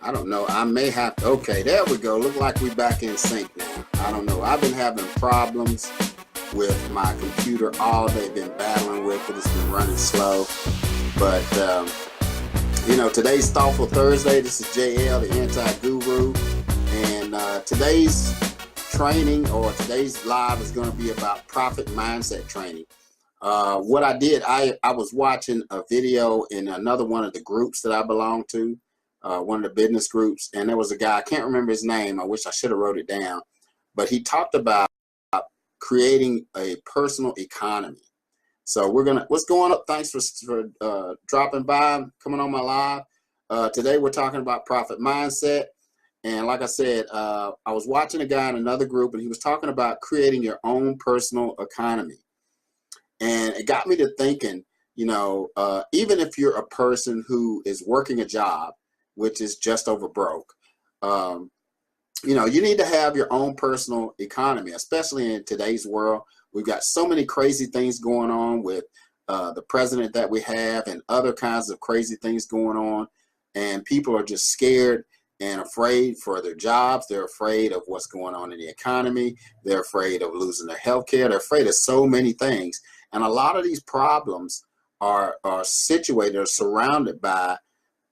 I don't know. I may have to. Okay, there we go. Look like we back in sync now. I don't know. I've been having problems with my computer all day. Been battling with it. It's been running slow. But, today's Thoughtful Thursday. This is JL, the Anti-Guru. And today's training or today's live is going to be about profit mindset training. What I did, I was watching a video in another one of the groups that I belong to. One of the business groups, and there was a guy, I can't remember his name, I wish I should have wrote it down, but he talked about creating a personal economy. So what's going up? Thanks for dropping by, coming on my live. Today we're talking about profit mindset, and like I said, I was watching a guy in another group, and he was talking about creating your own personal economy, and it got me to thinking, even if you're a person who is working a job, which is just over broke. You need to have your own personal economy, especially in today's world. We've got so many crazy things going on with the president that we have and other kinds of crazy things going on. And people are just scared and afraid for their jobs. They're afraid of what's going on in the economy. They're afraid of losing their health care. They're afraid of so many things. And a lot of these problems are situated or surrounded by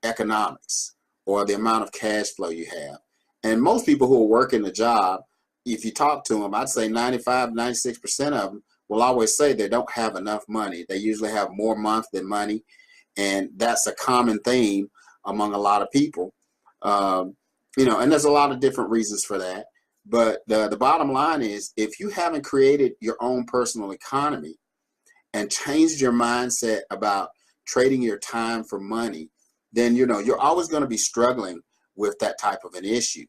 economics or the amount of cash flow you have. And most people who are working a job, if you talk to them, I'd say 95, 96% of them will always say they don't have enough money. They usually have more month than money. And that's a common theme among a lot of people. And there's a lot of different reasons for that. But the bottom line is, if you haven't created your own personal economy and changed your mindset about trading your time for money, then you're always going to be struggling with that type of an issue.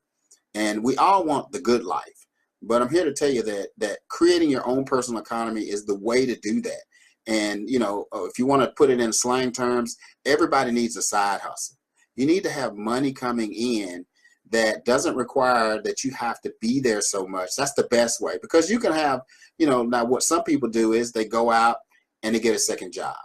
And we all want the good life, but I'm here to tell you that creating your own personal economy is the way to do that. And if you want to put it in slang terms, everybody needs a side hustle. You need to have money coming in that doesn't require that you have to be there so much. That's the best way, because you can have, now what some people do is they go out and they get a second job.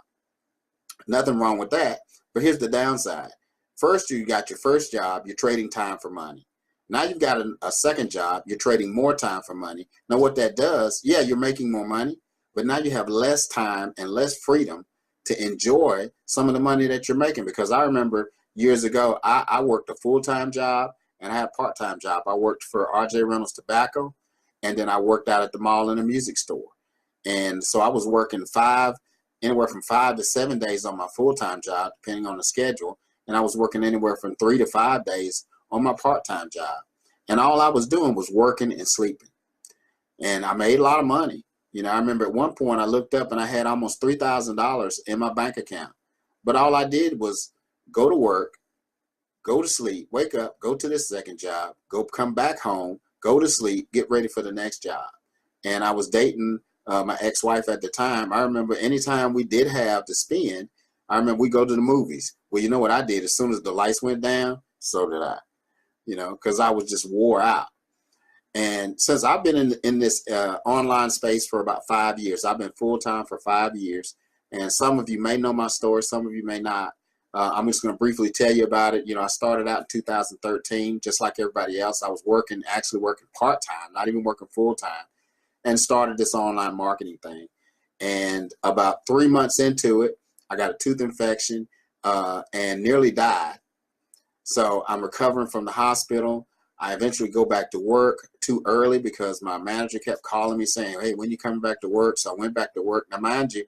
Nothing wrong with that. But here's the downside. First, you got your first job, you're trading time for money. Now you've got a second job, you're trading more time for money. Now what that does, yeah, you're making more money, but now you have less time and less freedom to enjoy some of the money that you're making. Because I remember years ago, I worked a full-time job and I had a part-time job. I worked for R.J. Reynolds Tobacco, and then I worked out at the mall in a music store. And so I was working anywhere from 5 to 7 days on my full-time job, depending on the schedule. And I was working anywhere from 3 to 5 days on my part-time job. And all I was doing was working and sleeping. And I made a lot of money. I remember at one point I looked up and I had almost $3,000 in my bank account. But all I did was go to work, go to sleep, wake up, go to this second job, come back home, go to sleep, get ready for the next job. And I was dating my ex-wife at the time. I remember anytime we did have to spend, I remember we go to the movies. Well, you know what I did? As soon as the lights went down, so did I, because I was just wore out. And since I've been in this online space for about 5 years, I've been full-time for 5 years. And some of you may know my story, some of you may not. I'm just going to briefly tell you about it. I started out in 2013, just like everybody else. I was actually working part-time, not even working full-time, and started this online marketing thing. And about 3 months into it, I got a tooth infection and nearly died. So I'm recovering from the hospital. I eventually go back to work too early because my manager kept calling me saying, hey, when you coming back to work? So I went back to work. Now, mind you,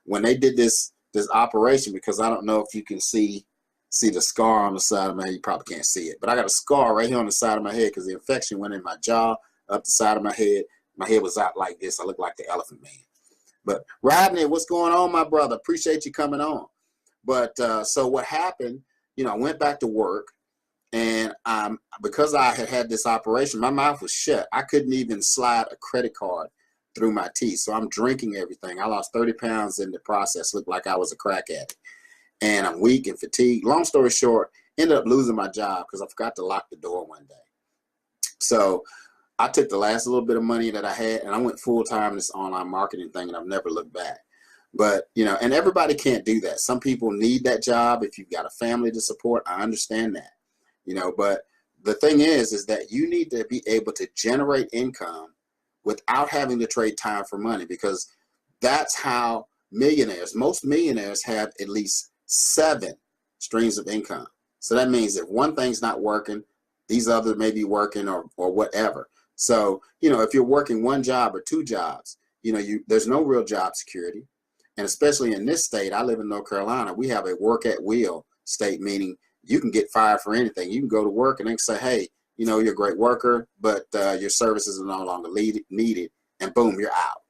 when they did this operation, because I don't know if you can see the scar on the side of my head. You probably can't see it, but I got a scar right here on the side of my head because the infection went in my jaw, up the side of my head. My head was out like this. I look like the Elephant Man. But Rodney, what's going on, my brother? Appreciate you coming on. But so what happened, I went back to work, and because I had this operation, my mouth was shut. I couldn't even slide a credit card through my teeth. So I'm drinking everything. I lost 30 pounds in the process. Looked like I was a crack addict. And I'm weak and fatigued. Long story short, ended up losing my job because I forgot to lock the door one day. So I took the last little bit of money that I had and I went full time in this online marketing thing, and I've never looked back. But, and everybody can't do that. Some people need that job. If you've got a family to support, I understand that. But the thing is that you need to be able to generate income without having to trade time for money, because that's how most millionaires have at least 7 streams of income. So that means if one thing's not working, these others may be working, or whatever. So, if you're working 1 job or 2 jobs, there's no real job security. And especially in this state, I live in North Carolina, we have a work at will state, meaning you can get fired for anything. You can go to work and they can say, hey, you're a great worker, but your services are no longer needed, and boom, you're out.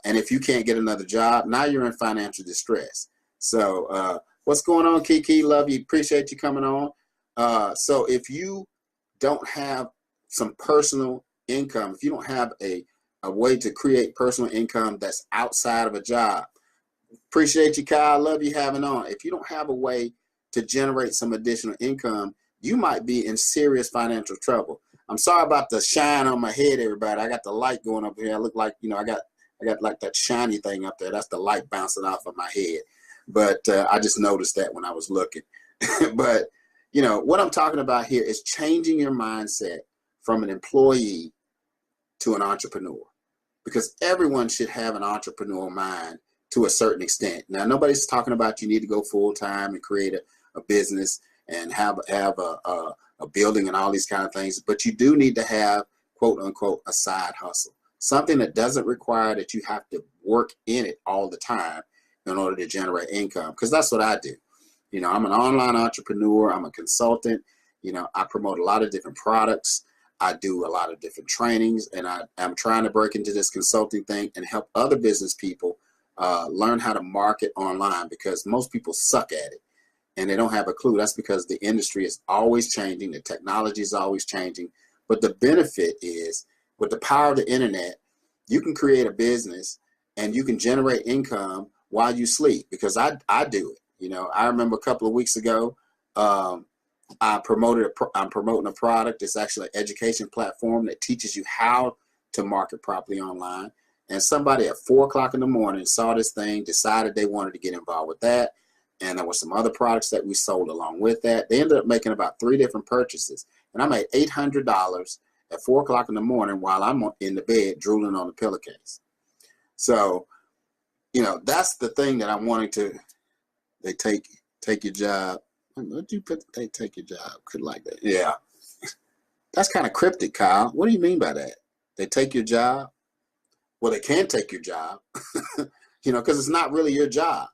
And if you can't get another job, now you're in financial distress. So what's going on, Kiki? Love you. Appreciate you coming on. So if you don't have some personal income, if you don't have a way to create personal income that's outside of a job, appreciate you, Kyle. Love you having on. If you don't have a way to generate some additional income, you might be in serious financial trouble. I'm sorry about the shine on my head, everybody. I got the light going up here. I look like, I got like that shiny thing up there. That's the light bouncing off of my head. But I just noticed that when I was looking. But, what I'm talking about here is changing your mindset from an employee to an entrepreneur, because everyone should have an entrepreneurial mind to a certain extent. Now, nobody's talking about you need to go full time and create a business and have a building and all these kind of things, but you do need to have, quote unquote, a side hustle, something that doesn't require that you have to work in it all the time in order to generate income. Because that's what I do. I'm an online entrepreneur. I'm a consultant. I promote a lot of different products. I do a lot of different trainings, and I'm trying to break into this consulting thing and help other business people learn how to market online, because most people suck at it and they don't have a clue. That's because the industry is always changing. The technology is always changing. But the benefit is, with the power of the internet, you can create a business and you can generate income while you sleep, because I do it. I remember a couple of weeks ago, I'm promoting a product. It's actually an education platform that teaches you how to market properly online. And somebody at 4 o'clock in the morning saw this thing, decided they wanted to get involved with that. And there were some other products that we sold along with that. They ended up making about 3 different purchases. And I made $800 at 4 o'clock in the morning while I'm in the bed drooling on the pillowcase. So, that's the thing that I'm wanting to, they take your job. What do you put? They take your job. Could like that. Yeah. That's kind of cryptic, Kyle. What do you mean by that? They take your job? Well, they can take your job, because it's not really your job.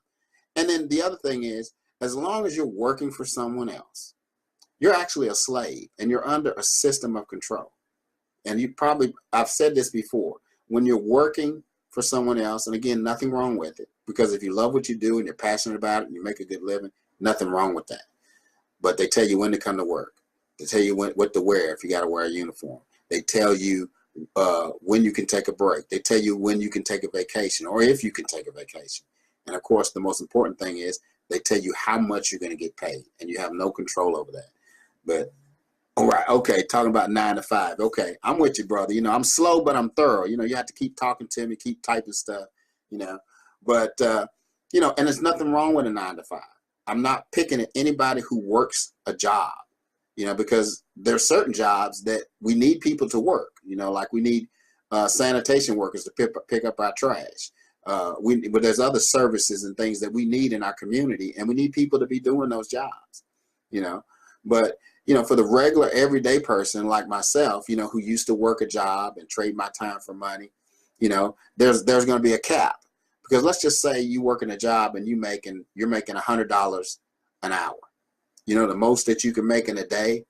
And then the other thing is, as long as you're working for someone else, you're actually a slave and you're under a system of control. And I've said this before, when you're working for someone else, and again, nothing wrong with it, because if you love what you do and you're passionate about it and you make a good living, nothing wrong with that. But they tell you when to come to work. They tell you what to wear if you got to wear a uniform. They tell you when you can take a break. They tell you when you can take a vacation, or if you can take a vacation. And of course, the most important thing is they tell you how much you're going to get paid, and you have no control over that. But all right, okay, talking about 9 to 5. Okay, I'm with you, brother. I'm slow, but I'm thorough. You have to keep talking to me, keep typing stuff. But and there's nothing wrong with a 9 to 5. I'm not picking at anybody who works a job, because there are certain jobs that we need people to work, like we need sanitation workers to pick up our trash. But there's other services and things that we need in our community, and we need people to be doing those jobs, But, for the regular everyday person like myself, who used to work a job and trade my time for money, there's going to be a cap. Because let's just say you work in a job and you're making $100 an hour. The most that you can make in a day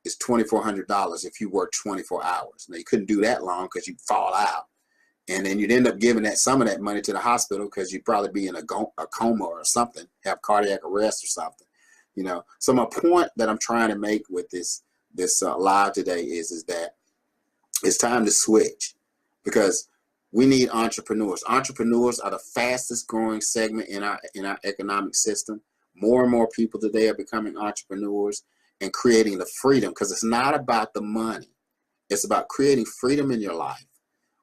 is $2,400 if you work 24 hours. Now, you couldn't do that long because you'd fall out. And then you'd end up giving some of that money to the hospital because you'd probably be in a coma or something, have cardiac arrest or something. So my point that I'm trying to make with this live today is that it's time to switch, because we need entrepreneurs. Entrepreneurs are the fastest growing segment in our economic system. More and more people today are becoming entrepreneurs and creating the freedom, because it's not about the money. It's about creating freedom in your life,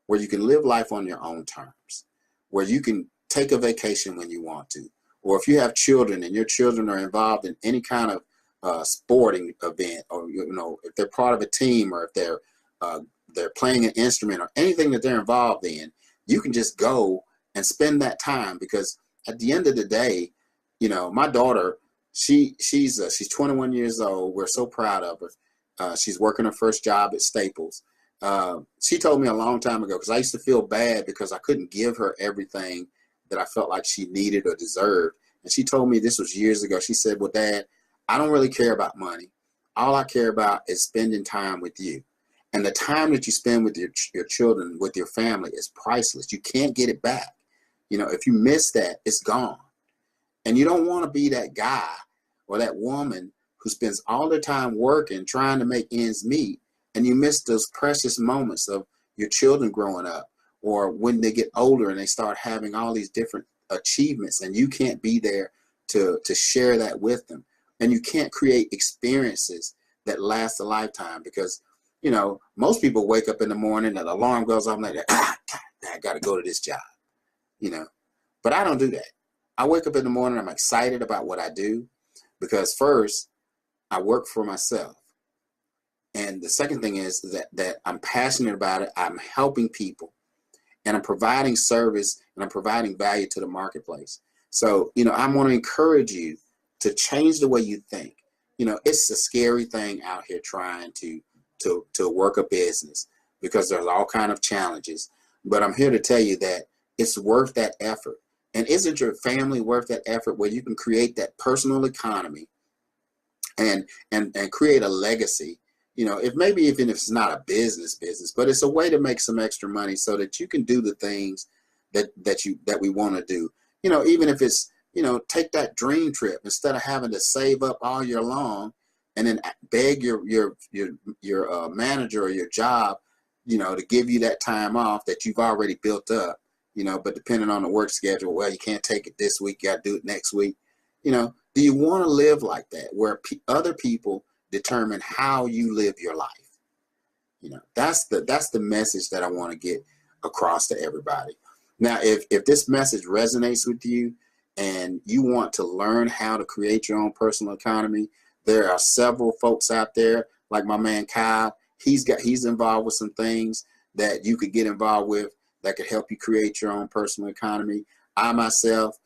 where you can live life on your own terms, where you can take a vacation when you want to. Or if you have children and your children are involved in any kind of sporting event, or if they're part of a team, or if they're playing an instrument or anything that they're involved in, you can just go and spend that time. Because at the end of the day, my daughter, she's 21 years old. We're so proud of her. She's working her first job at Staples. She told me a long time ago, because I used to feel bad because I couldn't give her everything that I felt like she needed or deserved. And she told me, this was years ago, she said, well, Dad, I don't really care about money. All I care about is spending time with you. And the time that you spend with your children, with your family, is priceless. You can't get it back. If you miss that, it's gone. And you don't want to be that guy or that woman who spends all their time working, trying to make ends meet, and you miss those precious moments of your children growing up, or when they get older and they start having all these different achievements, and you can't be there to share that with them. And you can't create experiences that last a lifetime, because most people wake up in the morning and the alarm goes off, and they're like, I got to go to this job, but I don't do that. I wake up in the morning, I'm excited about what I do, because first, I work for myself. And the second thing is that I'm passionate about it. I'm helping people, and I'm providing service, and I'm providing value to the marketplace. So, I want to encourage you to change the way you think. It's a scary thing out here trying to work a business, because there's all kind of challenges. But I'm here to tell you that it's worth that effort. And isn't your family worth that effort, where you can create that personal economy and create a legacy? Even if it's not a business, but it's a way to make some extra money so that you can do the things that we want to do. Even if it's, take that dream trip instead of having to save up all year long and then beg your manager or your job, to give you that time off that you've already built up. But depending on the work schedule, well, you can't take it this week, you got to do it next week. Do you want to live like that, where other people determine how you live your life? That's the message that I want to get across to everybody. Now, if this message resonates with you and you want to learn how to create your own personal economy, there are several folks out there, like my man Kyle. He's involved with some things that you could get involved with that could help you create your own personal economy. I myself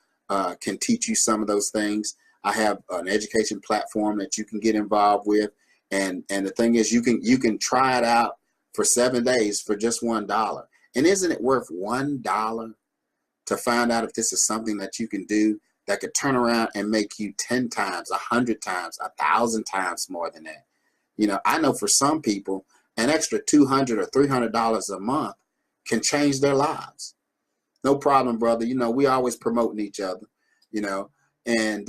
can teach you some of those things. I have an education platform that you can get involved with, and the thing is, you can try it out for 7 days for just $1. And isn't it worth $1 to find out if this is something that you can do that could turn around and make you 10 times, 100 times, 1,000 times more than that? I know for some people, an extra $200 or $300 a month can change their lives. No problem, brother. We always promoting each other, and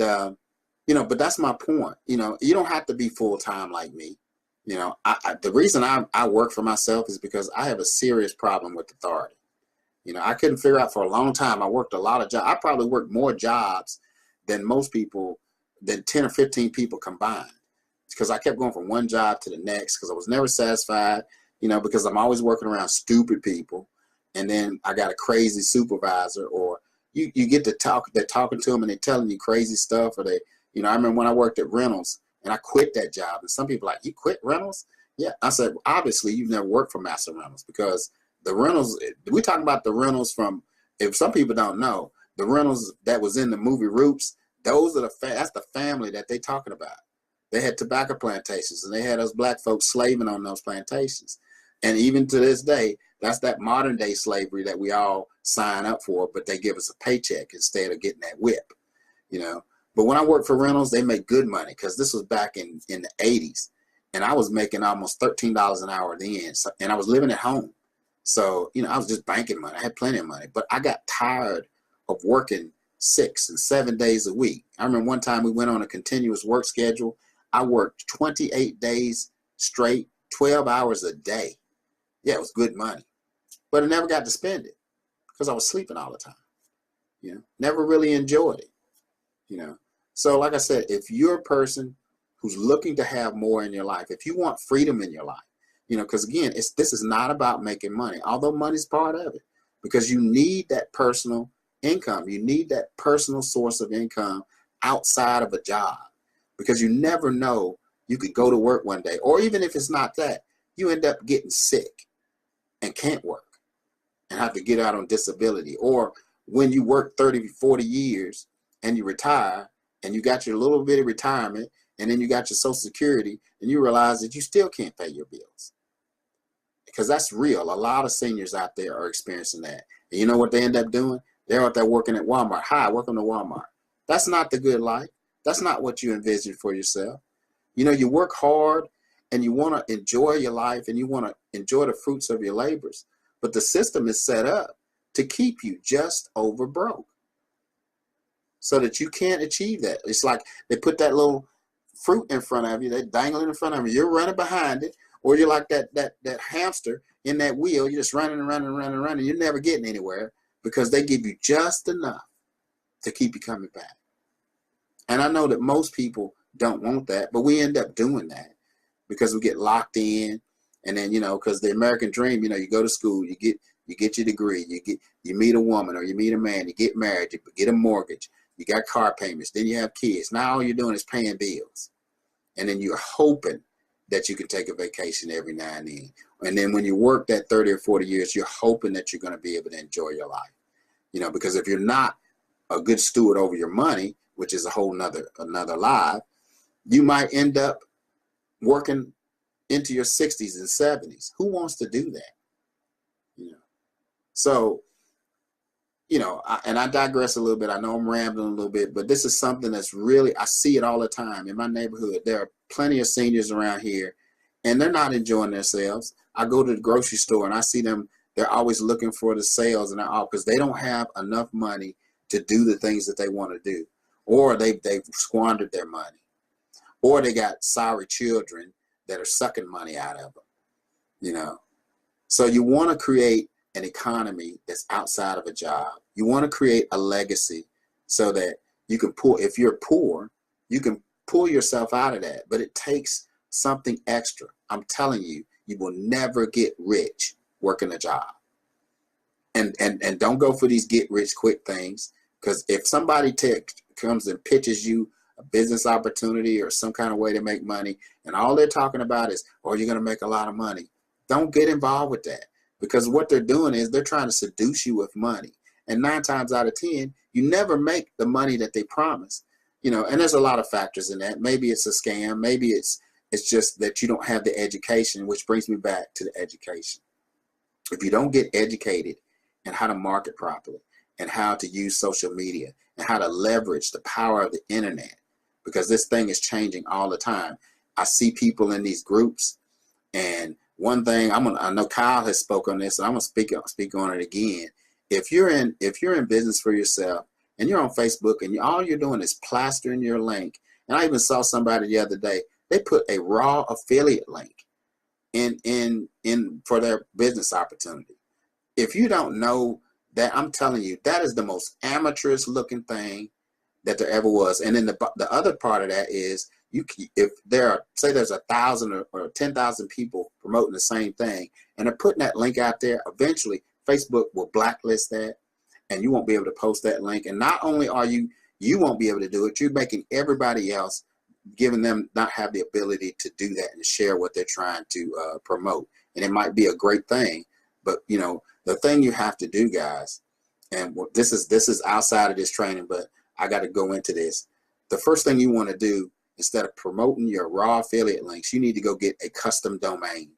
but that's my point. You don't have to be full-time like me. The reason I work for myself is because I have a serious problem with authority. I couldn't figure out for a long time. I worked a lot of jobs. I probably worked more jobs than most people, than 10 or 15 people combined, because I kept going from one job to the next, because I was never satisfied, because I'm always working around stupid people. And then I got a crazy supervisor, or you get to talk, they're talking to them and they're telling you crazy stuff, or they, I remember when I worked at Reynolds and I quit that job, and some people are like, you quit Reynolds? Yeah. I said, obviously you've never worked for Master Reynolds, because the Reynolds, we talking about the Reynolds from, if some people don't know, the Reynolds that was in the movie Roots, those are that's the family that they talking about. They had tobacco plantations, and they had us black folks slaving on those plantations. And even to this day, that's that modern day slavery that we all sign up for, but they give us a paycheck instead of getting that whip, But when I worked for Reynolds, they made good money, because this was back in the 80s. And I was making almost $13 an hour then. So, and I was living at home. So, I was just banking money. I had plenty of money. But I got tired of working 6 and 7 days a week. I remember one time we went on a continuous work schedule. I worked 28 days straight, 12 hours a day. Yeah, it was good money. But I never got to spend it, because I was sleeping all the time. Never really enjoyed it. So like I said, if you're a person who's looking to have more in your life, if you want freedom in your life, because again, this is not about making money, although money's part of it, because you need that personal income. You need that personal source of income outside of a job. because you never know. You could go to work one day, or even if it's not that, you end up getting sick and can't work and have to get out on disability. Or when you work 30, 40 years and you retire and you got your little bit of retirement and then you got your Social Security and you realize that you still can't pay your bills. Because that's real. A lot of seniors out there are experiencing that. And you know what they end up doing? They're out there working at Walmart. Hi, welcome to Walmart. That's not the good life. That's not what you envisioned for yourself. You know, you work hard and you want to enjoy your life and you want to enjoy the fruits of your labors. But the system is set up to keep you just over broke so that you can't achieve that. It's like they put that little fruit in front of you, they dangle it in front of you. You're running behind it, or you're like that hamster in that wheel. You're just running and running and running and running. You're never getting anywhere because they give you just enough to keep you coming back. And I know that most people don't want that, but we end up doing that because we get locked in. And then, you know, because the American dream, you know, you go to school, you get your degree, you meet a woman or you meet a man, you get married, you get a mortgage, you got car payments, then you have kids. Now all you're doing is paying bills. And then you're hoping that you can take a vacation every now and then. And then when you work that 30 or 40 years, you're hoping that you're going to be able to enjoy your life. You know, because if you're not a good steward over your money, which is a whole another lie, you might end up working into your 60s and 70s. Who wants to do that? You know, so, you know, I digress a little bit. I know I'm rambling a little bit, but this is something that's really, I see it all the time in my neighborhood. There are plenty of seniors around here and they're not enjoying themselves. I go to the grocery store and I see them, they're always looking for the sales and all because they don't have enough money to do the things that they want to do, or they've squandered their money, or they got sorry children that are sucking money out of them, you know. So you want to create an economy that's outside of a job. You want to create a legacy so that you can pull, if you're poor, you can pull yourself out of that, but it takes something extra. I'm telling you, you will never get rich working a job. And don't go for these get rich quick things, because if somebody comes and pitches you a business opportunity or some kind of way to make money, and all they're talking about is, oh, you're going to make a lot of money, don't get involved with that, because what they're doing is they're trying to seduce you with money. And 9 times out of 10, you never make the money that they promise. You know, and there's a lot of factors in that. Maybe it's a scam. Maybe it's just that you don't have the education, which brings me back to the education. If you don't get educated in how to market properly and how to use social media and how to leverage the power of the internet, because this thing is changing all the time. I see people in these groups, and one thing I know Kyle has spoken on this, and I'm gonna speak on it again. If you're in business for yourself and you're on Facebook and all you're doing is plastering your link, and I even saw somebody the other day, they put a raw affiliate link in for their business opportunity. If you don't know that, I'm telling you, that is the most amateurish looking thing that there ever was. And then the other part of that is, if there are, say there's 1,000 or 10,000 people promoting the same thing and they're putting that link out there, eventually Facebook will blacklist that and you won't be able to post that link. And not only are you won't be able to do it, you're making everybody else, giving them not have the ability to do that and share what they're trying to promote. And it might be a great thing, but you know, the thing you have to do, guys, and this is outside of this training, but I got to go into this. The first thing you want to do, instead of promoting your raw affiliate links, you need to go get a custom domain.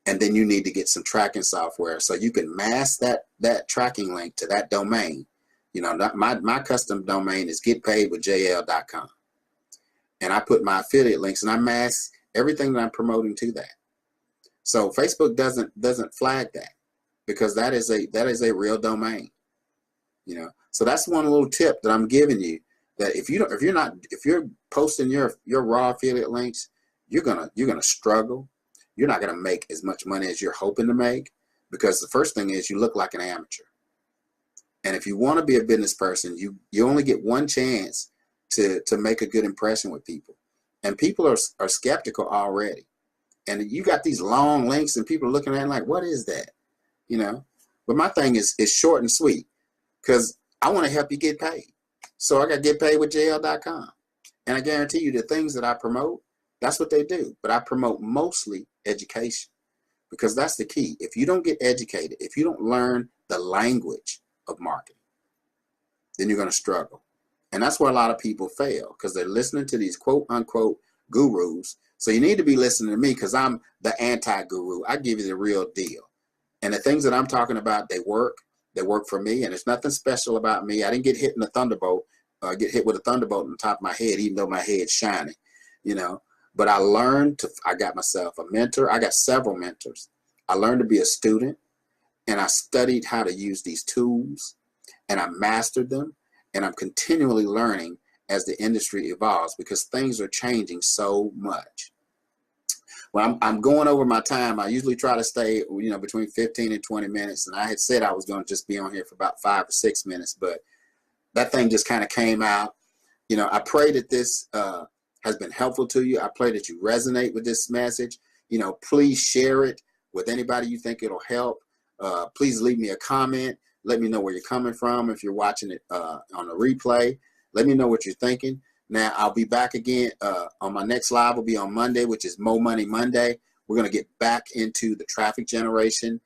And then you need to get some tracking software so you can mask that tracking link to that domain. You know, my custom domain is getpaidwithjl.com. And I put my affiliate links and I mask everything that I'm promoting to that. So Facebook doesn't flag that, because that is a real domain. You know, so that's one little tip that I'm giving you, that if you're posting your raw affiliate links, you're gonna struggle. You're not gonna make as much money as you're hoping to make, because the first thing is you look like an amateur. And if you want to be a business person, you only get one chance to make a good impression with people. And people are skeptical already. And you got these long links and people are looking at it like, what is that? You know, but my thing is short and sweet, because I want to help you get paid. So I got getpaidwithjl.com. And I guarantee you the things that I promote, that's what they do. But I promote mostly education, because that's the key. If you don't get educated, if you don't learn the language of marketing, then you're going to struggle. And that's where a lot of people fail, because they're listening to these quote unquote gurus. So you need to be listening to me, because I'm the anti-guru. I give you the real deal. And the things that I'm talking about, they work. They work for me, and there's nothing special about me. I didn't get hit in the thunderbolt, get hit with a thunderbolt on the top of my head, even though my head's shining, you know. But I learned to, I got myself a mentor. I got several mentors. I learned to be a student, and I studied how to use these tools, and I mastered them, and I'm continually learning as the industry evolves, because things are changing so much. When I'm going over my time, I usually try to stay, you know, between 15 and 20 minutes. And I had said I was going to just be on here for about 5 or 6 minutes, but that thing just kind of came out. You know, I pray that this has been helpful to you. I pray that you resonate with this message. You know, please share it with anybody you think it'll help. Please leave me a comment. Let me know where you're coming from. If you're watching it on a replay, let me know what you're thinking. Now, I'll be back again on my next live will be on Monday, which is Mo Money Monday. We're going to get back into the traffic generation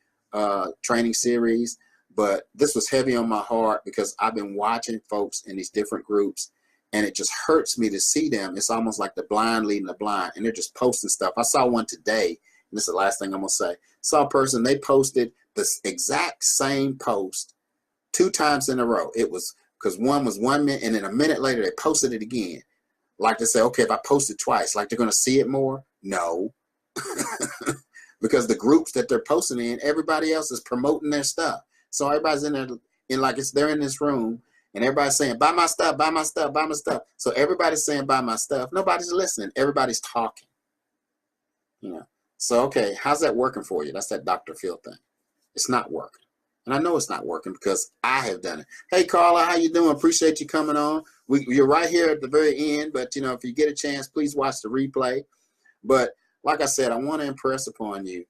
training series. But this was heavy on my heart, because I've been watching folks in these different groups, and it just hurts me to see them. It's almost like the blind leading the blind, and they're just posting stuff. I saw one today, and this is the last thing I'm going to say. Saw a person, they posted the exact same post 2 times in a row. It was because one was 1 minute, and then a minute later they posted it again. Like to say, okay, if I post it twice, like they're going to see it more? No. Because the groups that they're posting in, everybody else is promoting their stuff. So everybody's in there, and like they're in this room, and everybody's saying, buy my stuff, buy my stuff, buy my stuff. So everybody's saying, buy my stuff. Nobody's listening. Everybody's talking. You know. So, okay, how's that working for you? That's that Dr. Phil thing. It's not working. And I know it's not working because I have done it. Hey, Carla, how you doing? Appreciate you coming on. You're right here at the very end, but, you know, if you get a chance, please watch the replay. But like I said, I want to impress upon you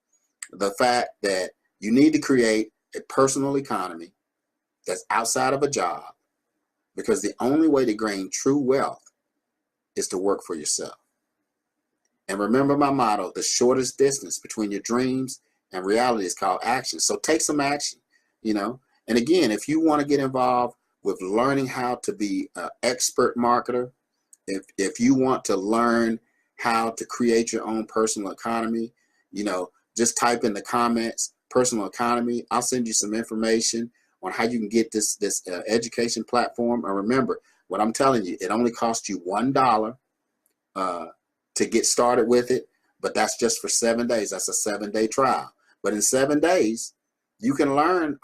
the fact that you need to create a personal economy that's outside of a job, because the only way to gain true wealth is to work for yourself. And remember my motto, the shortest distance between your dreams and reality is called action. So take some action, you know. And again, if you want to get involved with learning how to be an expert marketer, if you want to learn how to create your own personal economy, you know, just type in the comments, personal economy. I'll send you some information on how you can get this education platform. And remember, what I'm telling you, it only costs you $1 to get started with it, but that's just for 7 days. That's a 7-day trial. But in 7 days, you can learn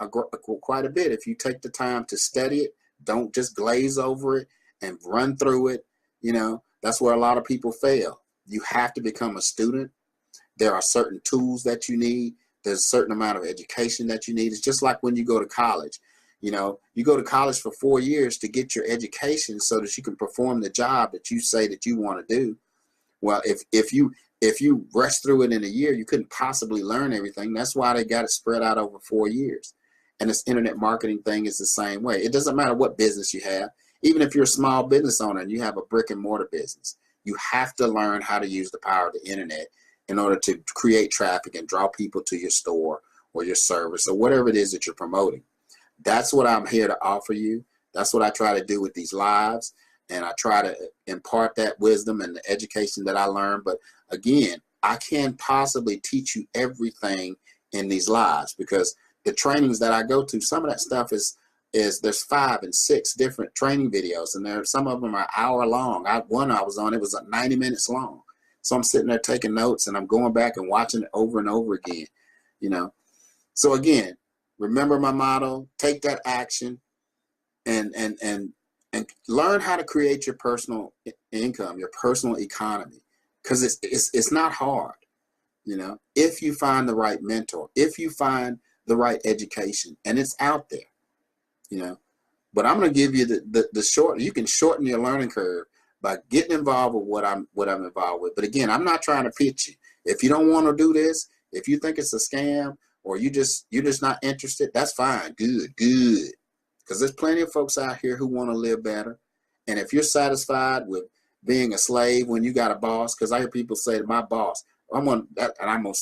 quite a bit if you take the time to study it. Don't just glaze over it and run through it. You know, that's where a lot of people fail. You have to become a student. There are certain tools that you need. There's a certain amount of education that you need. It's just like when you go to college. You know, you go to college for 4 years to get your education so that you can perform the job that you say that you want to do. Well, if you rush through it in a year, you couldn't possibly learn everything. That's why they got it spread out over 4 years. And this internet marketing thing is the same way. It doesn't matter what business you have. Even if you're a small business owner and you have a brick and mortar business, you have to learn how to use the power of the internet in order to create traffic and draw people to your store or your service or whatever it is that you're promoting. That's what I'm here to offer you. That's what I try to do with these lives. And I try to impart that wisdom and the education that I learned. But again, I can't possibly teach you everything in these lives, because the trainings that I go to, some of that stuff is there's 5 and 6 different training videos, and some of them are hour long. One I was on, it was 90 minutes long. So I'm sitting there taking notes, and I'm going back and watching it over and over again, you know. So again, remember my motto, take that action and learn how to create your personal income, your personal economy, because it's not hard, you know, if you find the right mentor, if you find the right education, and it's out there, you know. But I'm going to give you the short. You can shorten your learning curve by getting involved with what I'm involved with. But again, I'm not trying to pitch you. If you don't want to do this, if you think it's a scam, or you're just not interested, that's fine. Good. Because there's plenty of folks out here who want to live better. And if you're satisfied with being a slave when you got a boss? Because I hear people say to my boss,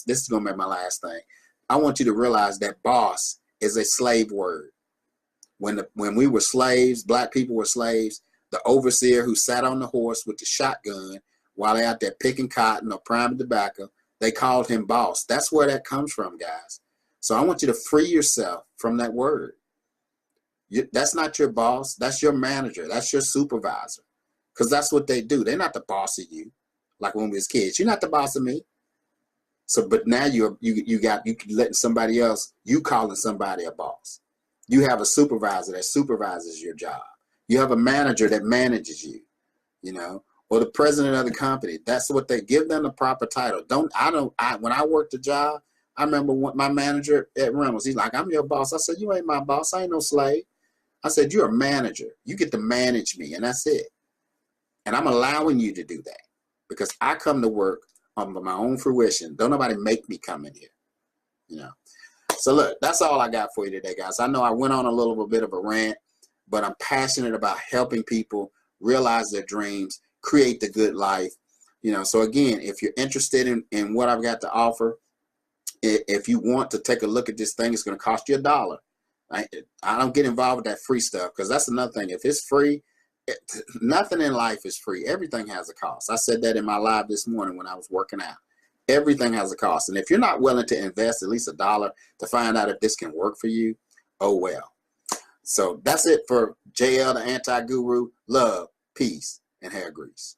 this is gonna be my last thing. I want you to realize that boss is a slave word. When we were slaves, black people were slaves, the overseer who sat on the horse with the shotgun while they out there picking cotton or priming tobacco, they called him boss. That's where that comes from, guys. So I want you to free yourself from that word. That's not your boss. That's your manager. That's your supervisor. Because that's what they do. They're not the boss of you. Like when we was kids, you're not the boss of me. So, but now you letting somebody else, you calling somebody a boss. You have a supervisor that supervises your job. You have a manager that manages you, or the president of the company. That's what they give them the proper title. When I worked a job, I remember my manager at Reynolds, he's like, I'm your boss. I said, you ain't my boss. I ain't no slave. I said, you're a manager. You get to manage me, and that's it. And I'm allowing you to do that because I come to work on my own fruition. Don't nobody make me come in here, So look, that's all I got for you today, guys. I know I went on a little bit of a rant, but I'm passionate about helping people realize their dreams, create the good life. So again, if you're interested in what I've got to offer, if you want to take a look at this thing, it's going to cost you $1. I don't get involved with that free stuff because that's another thing. If it's free, nothing in life is free. Everything has a cost. I said that in my live this morning when I was working out. Everything has a cost. And if you're not willing to invest at least $1 to find out if this can work for you, oh well. So that's it for JL, the Anti-Guru. Love, peace, and hair grease.